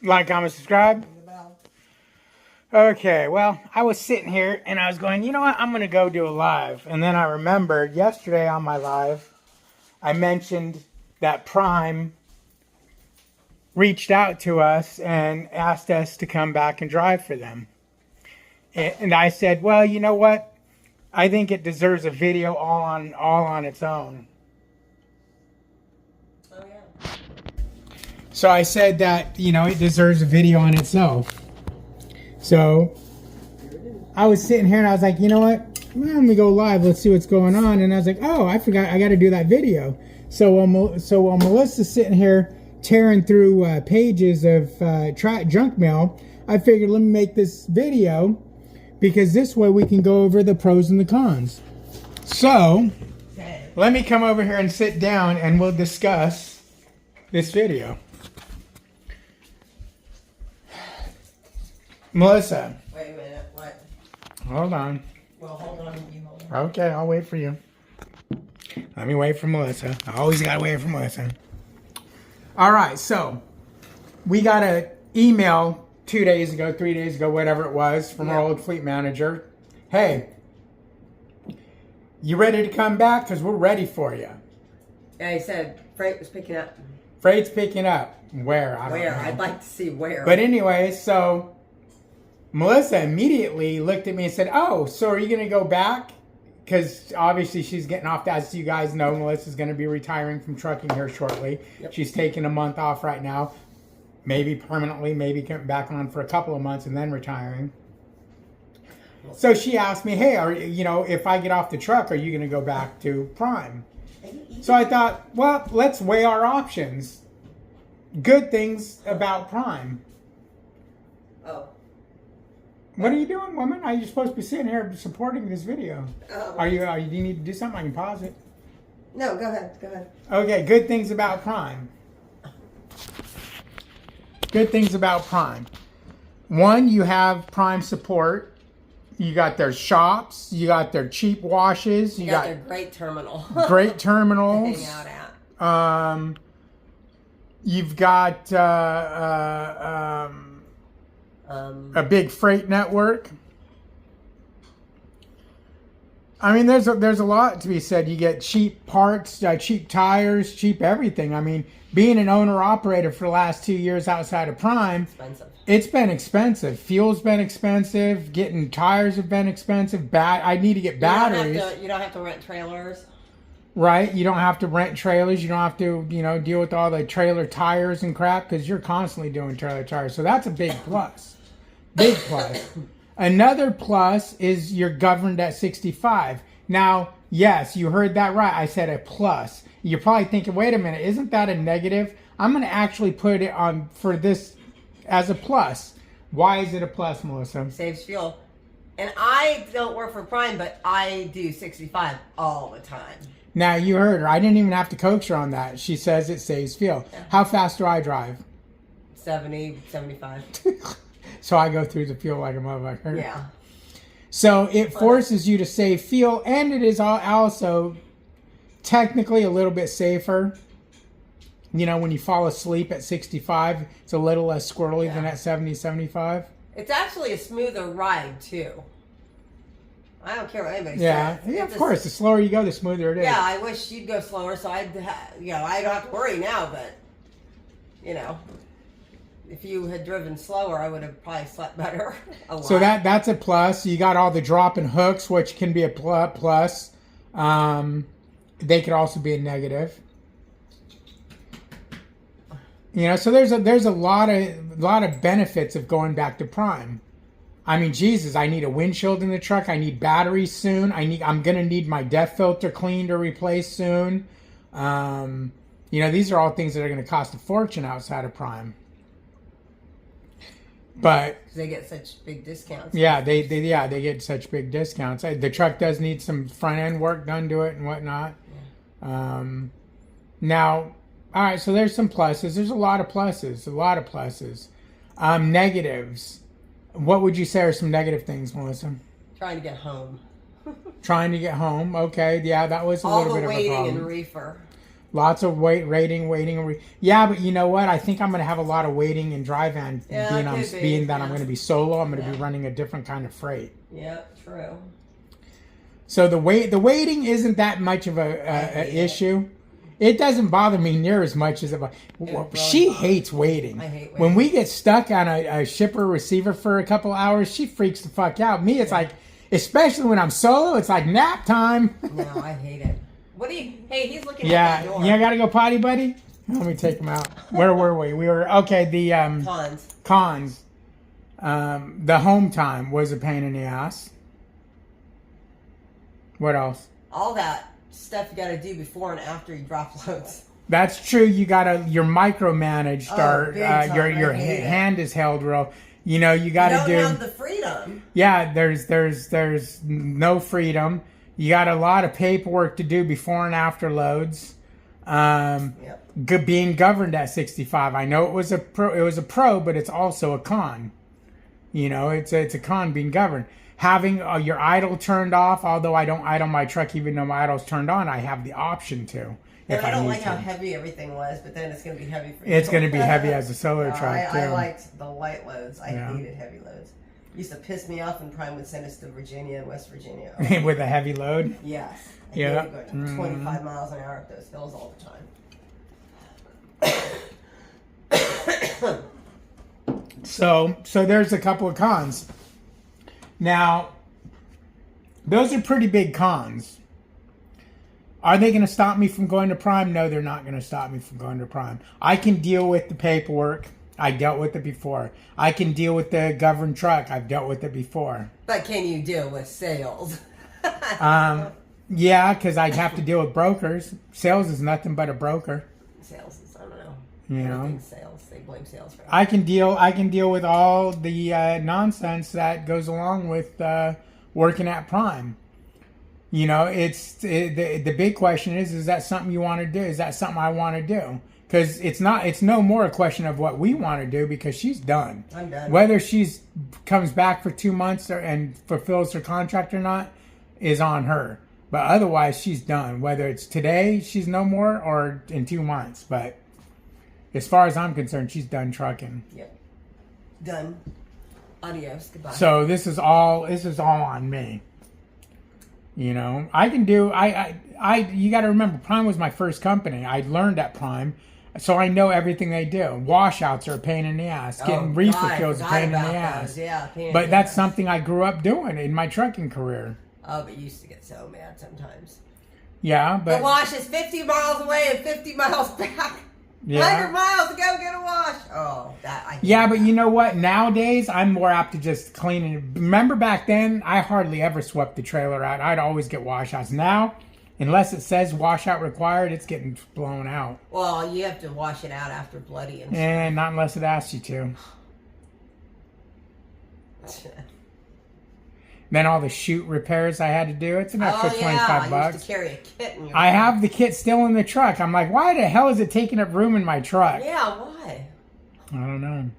Like, comment, subscribe. Okay, well, I was sitting here and I was going, you know what, I'm going to go do a live. And then I remembered yesterday on my live, I mentioned that Prime reached out to us and asked us to come back and drive for them. And I said, well, you know what? I think it deserves a video all on its own. Oh, yeah. So I said that, you know, it deserves a video on itself. So I was sitting here and I was like, you know what? Let me go live. Let's see what's going on. And I was like, oh, I forgot. I got to do that video. So while Melissa's sitting here tearing through pages of junk mail, I figured let me make this video because this way we can go over the pros and the cons. So let me come over here and sit down and we'll discuss this video. Melissa. Wait a minute. What? Hold on. Well, hold on. You hold on. Okay, I'll wait for you. Let me wait for Melissa. I always gotta wait for Melissa. All right, so we got an email 2 days ago, 3 days ago, whatever it was, from our old fleet manager. Hey, you ready to come back? Because we're ready for you. Yeah, he said freight was picking up. Freight's picking up. Where? I don't know. I'd like to see where. But anyway, so Melissa immediately looked at me and said, oh, so are you going to go back? Because obviously she's getting off. As you guys know, Melissa's going to be retiring from trucking here shortly. Yep. She's taking a month off right now. Maybe permanently, maybe coming back on for a couple of months and then retiring. So she asked me, hey, if I get off the truck, are you going to go back to Prime? So I thought, well, let's weigh our options. Good things about Prime. Oh. What are you doing, woman? Are you supposed to be sitting here supporting this video? Oh. Do you need to do something? I can pause it. No, go ahead. Go ahead. Okay, good things about Prime. Good things about Prime. One, you have Prime support. You got their shops. You got their cheap washes. You got their great terminal. Great terminals. To hang out at. You've got a big freight network. I mean, there's a lot to be said. You get cheap parts, cheap tires, cheap everything. I mean, being an owner-operator for the last 2 years outside of Prime, it's been expensive. Fuel's been expensive. Getting tires have been expensive. I need to get batteries. You don't have to rent trailers. Right? You don't have to rent trailers. You don't have to, deal with all the trailer tires and crap because you're constantly doing trailer tires. So that's a big plus. Big plus. Another plus is you're governed at 65. Now, yes, you heard that right. I said a plus. You're probably thinking, wait a minute, isn't that a negative? I'm going to actually put it on for this as a plus. Why is it a plus, Melissa? Saves fuel. And I don't work for Prime, but I do 65 all the time. Now, you heard her. I didn't even have to coax her on that. She says it saves fuel. Yeah. How fast do I drive? 70, 75. So I go through the fuel like a motherfucker. Yeah. So it forces you to save fuel, and it is also technically a little bit safer. When you fall asleep at 65, it's a little less squirrely than at 70, 75. It's actually a smoother ride, too. I don't care what anybody says. Yeah, of course. The slower you go, the smoother it is. Yeah, I wish you'd go slower so I don't have to worry now, but, if you had driven slower, I would have probably slept better a lot. So that's a plus. You got all the drop and hooks, which can be a plus. They could also be a negative. So there's a lot of benefits of going back to Prime. I mean, Jesus, I need a windshield in the truck. I need batteries soon. I'm gonna need my DEF filter cleaned or replaced soon. These are all things that are gonna cost a fortune outside of Prime. But they get such big discounts. Yeah, they get such big discounts. The truck does need some front end work done to it and whatnot. Yeah. Now, all right. So there's some pluses. There's a lot of pluses. Negatives. What would you say are some negative things, Melissa? Trying to get home. Trying to get home. Okay. Yeah, that was a little bit of a problem. All the waiting and reefer. Lots of waiting. Yeah, but you know what? I think I'm going to have a lot of waiting in dry van Yeah, being that I'm going to be solo. I'm going to Yeah. be running a different kind of freight. Yeah, true. So the waiting isn't that much of a issue. It doesn't bother me near as much as she hates waiting. I hate When waiting. we get stuck on a shipper receiver for a couple hours, she freaks the fuck out. Me, it's like, especially when I'm solo, it's like nap time. No, I hate it. What do you? Hey, he's looking at Yeah, the door. you gotta go potty, buddy. Let me take him out. Where were we? We were okay. The Cons. the home time was a pain in the ass. What else? All that stuff you got to do before and after you drop loads. That's true. You're micromanaged, or big time. your I hate it. hand is held real. You know, you You got to don't do. have the freedom. Yeah, there's no freedom. You got a lot of paperwork to do before and after loads. Yep. Being governed at 65. I know it was a pro, but it's also a con. You know, it's a con being governed. Having your idle turned off, although I don't idle my truck even though my idle's turned on, I have the option to. And I don't need like to. how heavy everything was, but then it's going to be heavy for you. It's going to be heavy as a solar No, truck too. I liked the light loads. I Yeah. hated heavy loads. Used to piss me off when Prime would send us to Virginia and West Virginia. With a heavy load. Yes. I Yeah. hated going 25 miles an hour up those hills all the time. So there's a couple of cons. Now, those are pretty big cons. Are they going to stop me from going to Prime? No, they're not going to stop me from going to Prime. I can deal with the paperwork. I dealt with it before. I can deal with the governed truck. I've dealt with it before. But can you deal with sales? Yeah, because I'd have to deal with brokers. Sales is nothing but a broker. Sales is, I don't know. You know? Everything's sales. They blame sales for I can deal with all the nonsense that goes along with working at Prime. You know, the big question is that something you want to do? Is that something I want to do? Because it's no more a question of what we want to do because she's done. I'm done. Whether she's comes back for 2 months and fulfills her contract or not is on her. But otherwise, she's done. Whether it's today, she's no more, or in 2 months. But as far as I'm concerned, she's done trucking. Yep. Done. Adios. Goodbye. So this is all on me. You know, I can do. You got to remember, Prime was my first company. I learned at Prime, so I know everything they do. Washouts are a pain in the ass. Getting reefer fills is a pain in the ass. Yeah, But that's something I grew up doing in my trucking career. Oh, but you used to get so mad sometimes. Yeah, The but wash is 50 miles away and 50 miles back. Yeah. 100 miles to go get a wash. Oh, that I hate yeah, but that. you know what? Nowadays, I'm more apt to just clean it. Remember back then, I hardly ever swept the trailer out. I'd always get washouts. Now, unless it says washout required, it's getting blown out. Well, you have to wash it out after bloody and And not unless it asks you to. stuff. Then all the chute repairs I had to do. It's an extra Oh, 25 yeah. I bucks. used to carry a kit in your I have the kit still in the truck. I'm like, why the hell is it taking up room in my truck? Yeah, why? I don't know.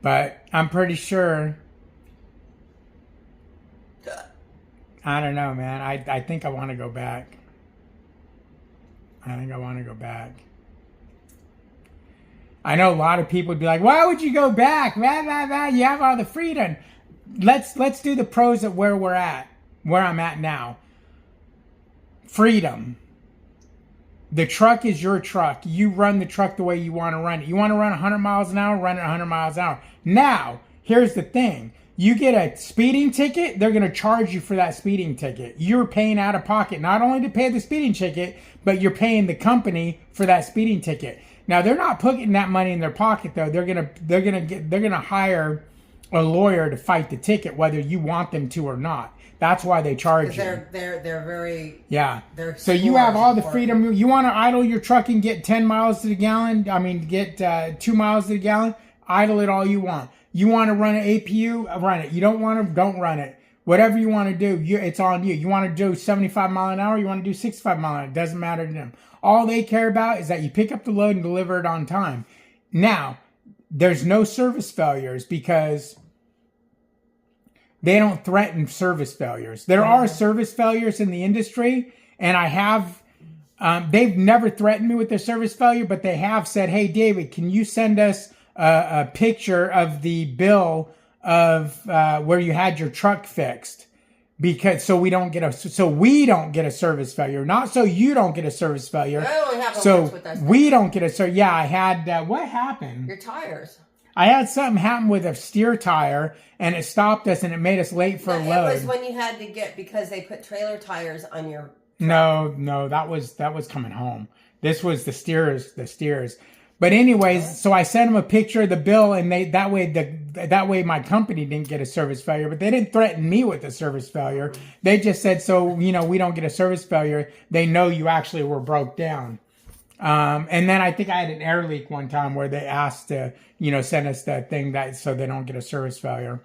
But I'm pretty sure. I don't know, man. I think I want to go back. I think I want to go back. I know a lot of people would be like, why would you go back? Blah, blah, blah. You have all the freedom. Let's do the pros of where we're at, where I'm at now. Freedom. The truck is your truck. You run the truck the way you want to run it. You want to run 100 miles an hour, run it 100 miles an hour. Now, here's the thing. You get a speeding ticket, they're going to charge you for that speeding ticket. You're paying out of pocket, not only to pay the speeding ticket, but you're paying the company for that speeding ticket. Now, they're not putting that money in their pocket though. They're going to hire a lawyer to fight the ticket whether you want them to or not. That's why they charge you. They're very Yeah. they're So you have all the explorers freedom. You want to idle your truck and get 10 miles to the gallon. I mean, get 2 miles to the gallon. Idle it all you want. You want to run an APU, run it. You don't want to, don't run it. Whatever you want to do, it's on you. You want to do 75 mile an hour, you want to do 65 mile an hour. It doesn't matter to them. All they care about is that you pick up the load and deliver it on time. Now, there's no service failures because they don't threaten service failures. There are service failures in the industry, And I have, they've never threatened me with their service failure, but they have said, hey, David, can you send us a picture of the bill of where you had your truck fixed? Because so we don't get a service failure, not so you don't get a service failure. That only happened So once with us. we don't get a service. Yeah, I had what happened? Your tires. I had something happen with a steer tire, and it stopped us, and it made us late for a load. It was when you had to get, because they put trailer tires on your. No, that was coming home. This was the steers. But anyways, so I sent them a picture of the bill, and that way my company didn't get a service failure. But they didn't threaten me with a service failure. They just said, so we don't get a service failure. They know you actually were broke down. And then I think I had an air leak one time where they asked to send us that thing so they don't get a service failure.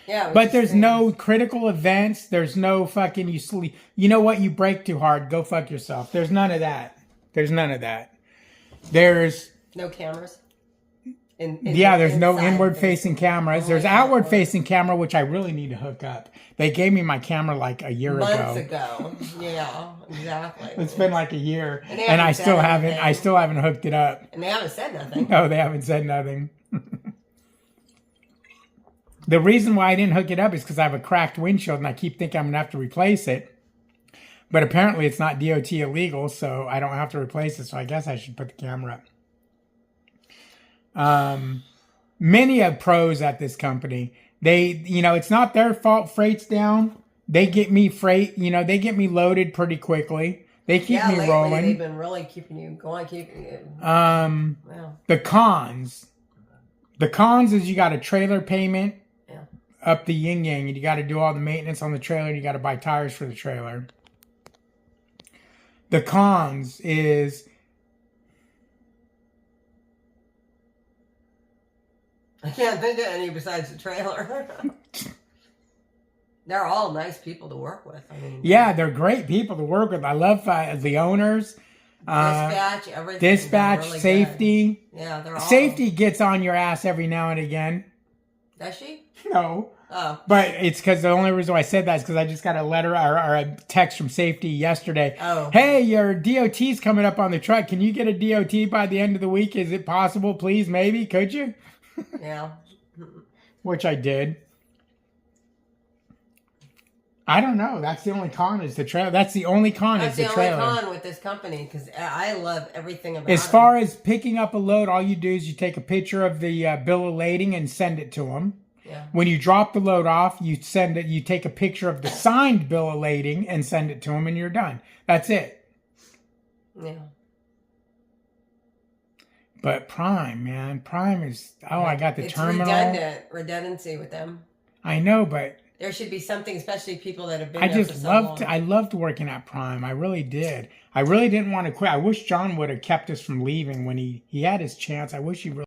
Yeah, but there's no critical events. There's no fucking you sleep. You know what? You brake too hard. Go fuck yourself. There's none of that. There's no cameras. There's no inward facing cameras. There's outward facing camera, which I really need to hook up. They gave me my camera like a year months ago. Yeah, exactly. It's been like a year, and I still haven't hooked it up. And they haven't said nothing. No, they haven't said nothing. The reason why I didn't hook it up is because I have a cracked windshield, and I keep thinking I'm gonna have to replace it. But apparently it's not DOT illegal, so I don't have to replace it. So I guess I should put the camera up. Many of pros at this company, it's not their fault freight's down. They get me freight, they get me loaded pretty quickly. They keep me lately, rolling. They've been really keeping you going, The cons. The cons is you got a trailer payment up the yin yang, and you got to do all the maintenance on the trailer, and you got to buy tires for the trailer. The cons is I can't think of any besides the trailer. They're all nice people to work with. I mean, yeah, they're great people to work with. I love the owners. Dispatch, everything. Dispatch, really safety. Good. Yeah, they're all. Safety gets on your ass every now and again. Does she? No. Oh. But it's because the only reason why I said that is because I just got a letter or a text from safety yesterday. Oh. Hey, your DOT's coming up on the truck. Can you get a DOT by the end of the week? Is it possible? Please, maybe. Could you? Yeah. Which I did. I don't know. That's the only con is the trailer. That's the only con is the trailer. That's the only con with this company because I love everything about it. As far as picking up a load, all you do is you take a picture of the bill of lading and send it to them. Yeah. When you drop the load off, you take a picture of the signed bill of lading and send it to them, and you're done. That's it. Yeah. But Prime, man, Prime is. Oh, I got the terminal. It's redundancy with them. I know, but there should be something, especially people that have been. I loved working at Prime. I really did. I really didn't want to quit. I wish John would have kept us from leaving when he had his chance. I wish he really.